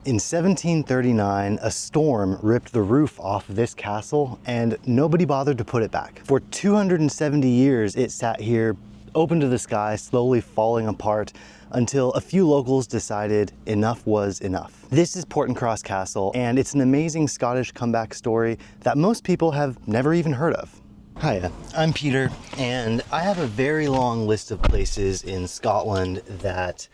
In 1739, a storm ripped the roof off this castle and nobody bothered to put it back. For 270 years, it sat here open to the sky, slowly falling apart until a few locals decided enough was enough. This is Portencross Castle, and it's an amazing Scottish comeback story that most people have never even heard of. Hiya, I'm Peter, and I have a very long list of places in Scotland that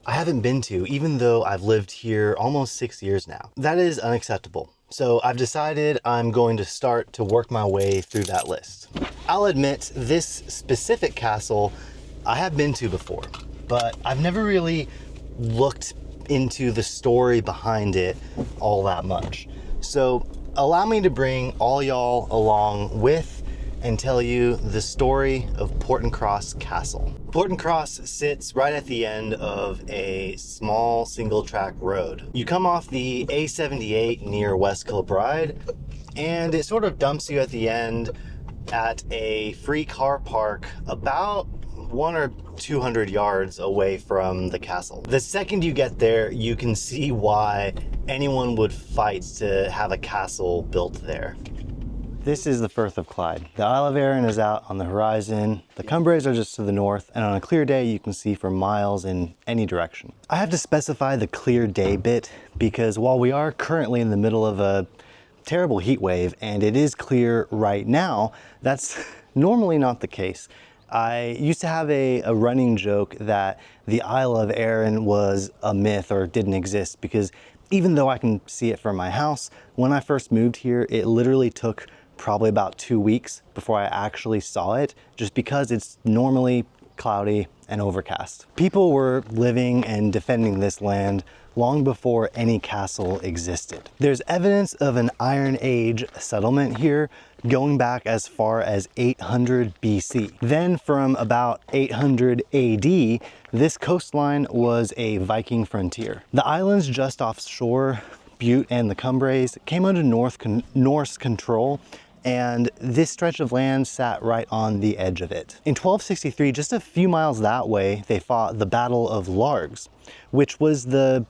I haven't been to, even though I've lived here almost 6 years now. That is unacceptable. So I've decided I'm going to start to work my way through that list. I'll admit, this specific castle I have been to before, but I've never really looked into the story behind it all that much. So allow me to bring all y'all along with and tell you the story of Portencross Castle. Portencross sits right at the end of a small single track road. You come off the A78 near West Kilbride, and it sort of dumps you at the end at a free car park about 100 or 200 yards away from the castle. The second you get there, you can see why anyone would fight to have a castle built there. This is the Firth of Clyde. The Isle of Arran is out on the horizon. The Cumbraes are just to the north, and on a clear day, you can see for miles in any direction. I have to specify the clear day bit because while we are currently in the middle of a terrible heat wave, and it is clear right now, that's normally not the case. I used to have a running joke that the Isle of Arran was a myth or didn't exist because even though I can see it from my house, when I first moved here, it literally took probably about 2 weeks before I actually saw it, just because it's normally cloudy and overcast. People were living and defending this land long before any castle existed. There's evidence of an Iron Age settlement here going back as far as 800 BC. Then from about 800 AD, this coastline was a Viking frontier. The islands just offshore, Bute and the Cumbraes, came under Norse control, and this stretch of land sat right on the edge of it. In 1263, just a few miles that way, they fought the Battle of Largs, which was the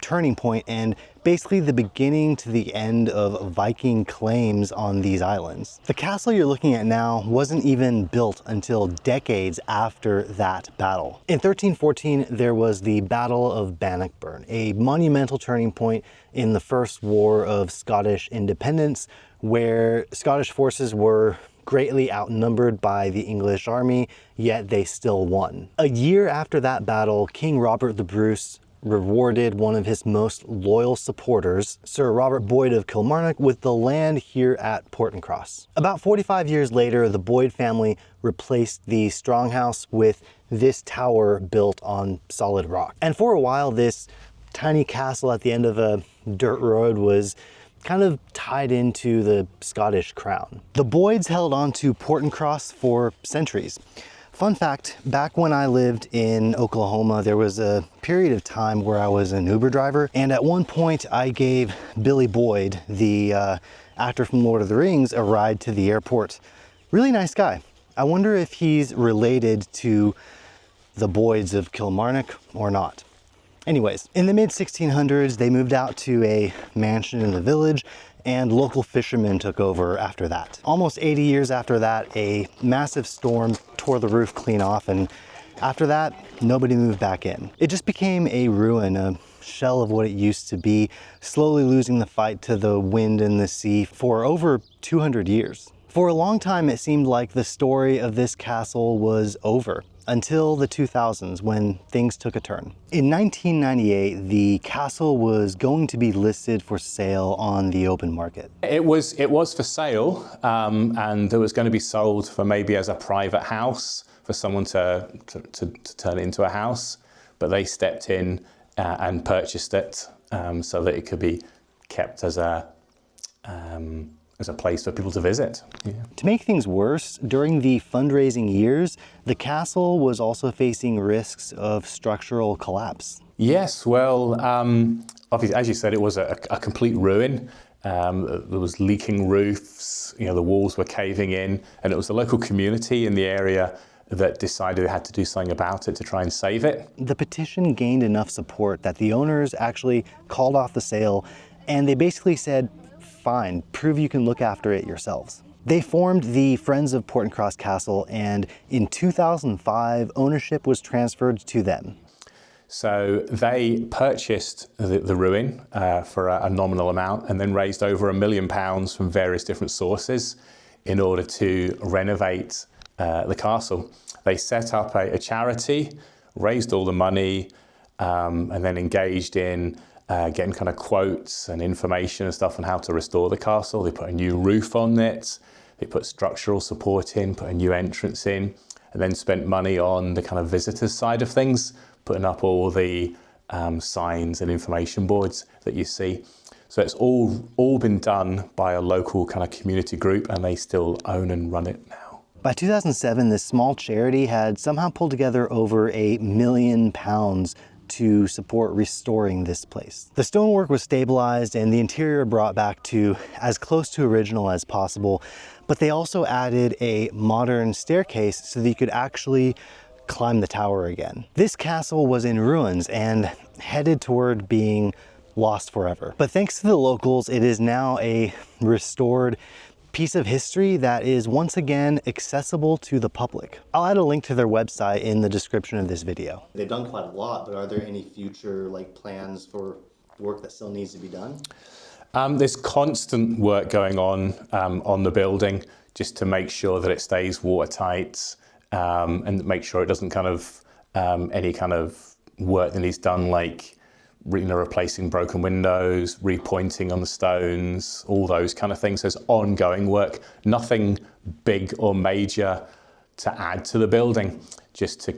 turning point and basically the beginning to the end of Viking claims on these islands. The castle you're looking at now wasn't even built until decades after that battle. In 1314, there was the Battle of Bannockburn, a monumental turning point in the First War of Scottish Independence, where Scottish forces were greatly outnumbered by the English army, yet they still won. A year after that battle, King Robert the Bruce rewarded one of his most loyal supporters, Sir Robert Boyd of Kilmarnock, with the land here at Portencross. About 45 years later, the Boyd family replaced the stronghouse with this tower built on solid rock. And for a while, this tiny castle at the end of a dirt road was kind of tied into the Scottish crown. The Boyds held on to Portencross for centuries. Fun fact, back when I lived in Oklahoma, there was a period of time where I was an Uber driver, and at one point I gave Billy Boyd, the actor from Lord of the Rings, a ride to the airport. Really nice guy. I wonder if he's related to the Boyds of Kilmarnock or not. Anyways, in the mid-1600s, they moved out to a mansion in the village, and local fishermen took over after that. Almost 80 years after that, a massive storm tore the roof clean off, and after that, nobody moved back in. It just became a ruin, a shell of what it used to be, slowly losing the fight to the wind and the sea for over 200 years. For a long time, it seemed like the story of this castle was over, until the 2000s when things took a turn. In 1998, the castle was going to be listed for sale on the open market. It was for sale, and it was going to be sold for maybe as a private house for someone to turn it into a house, but they stepped in and purchased it so that it could be kept as a place for people to visit. Yeah. To make things worse, during the fundraising years, the castle was also facing risks of structural collapse. Yes, well, obviously, as you said, it was a complete ruin. There was leaking roofs, the walls were caving in, and it was the local community in the area that decided they had to do something about it to try and save it. The petition gained enough support that the owners actually called off the sale, and they basically said, fine, prove you can look after it yourselves. They formed the Friends of Portencross Castle, and in 2005, ownership was transferred to them. So they purchased the ruin for a nominal amount and then raised over £1 million from various different sources in order to renovate the castle. They set up a charity, raised all the money, and then engaged in getting kind of quotes and information and stuff on how to restore the castle. They put a new roof on it, they put structural support in, put a new entrance in, and then spent money on the kind of visitors side of things, putting up all the signs and information boards that you see. So it's all been done by a local kind of community group, and they still own and run it now. By 2007, this small charity had somehow pulled together over £1 million to support restoring this place. The stonework was stabilized and the interior brought back to as close to original as possible, but they also added a modern staircase so that you could actually climb the tower again. This castle was in ruins and headed toward being lost forever. But thanks to the locals, it is now a restored piece of history that is once again accessible to the public. I'll add a link to their website in the description of this video. They've done quite a lot, but are there any future plans for work that still needs to be done? There's constant work going on the building just to make sure that it stays watertight and make sure it doesn't kind of any kind of work that needs done, like replacing broken windows, repointing on the stones, all those kind of things. There's ongoing work, nothing big or major to add to the building, just to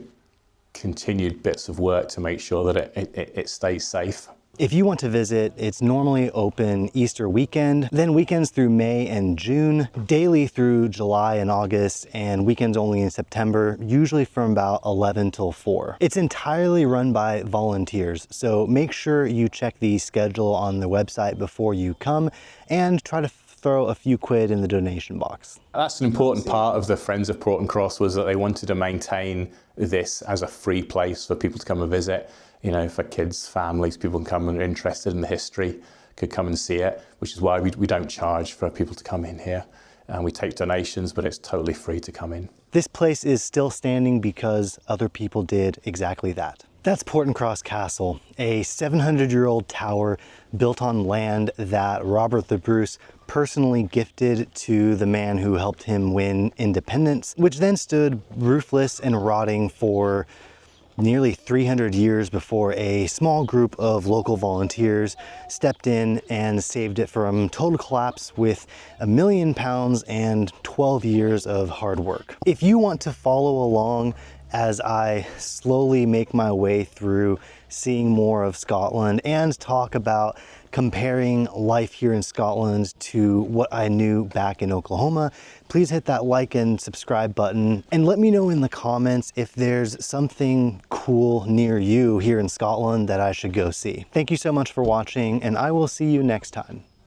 continued bits of work to make sure that it stays safe. If you want to visit, it's normally open Easter weekend, then weekends through May and June, daily through July and August, and weekends only in September, usually from about 11 till 4. It's entirely run by volunteers, so make sure you check the schedule on the website before you come and try to throw a few quid in the donation box. That's an important part of the Friends of Portencross, was that they wanted to maintain this as a free place for people to come and visit. You know, for kids, families, people can come and are interested in the history, could come and see it, which is why we don't charge for people to come in here. And we take donations, but it's totally free to come in. This place is still standing because other people did exactly that. That's Portencross Castle, a 700-year-old tower built on land that Robert the Bruce personally gifted to the man who helped him win independence, which then stood roofless and rotting for nearly 300 years before a small group of local volunteers stepped in and saved it from total collapse with £1 million and 12 years of hard work. If you want to follow along as I slowly make my way through seeing more of Scotland and talk about comparing life here in Scotland to what I knew back in Oklahoma, please hit that like and subscribe button and let me know in the comments if there's something cool near you here in Scotland that I should go see. Thank you so much for watching, and I will see you next time.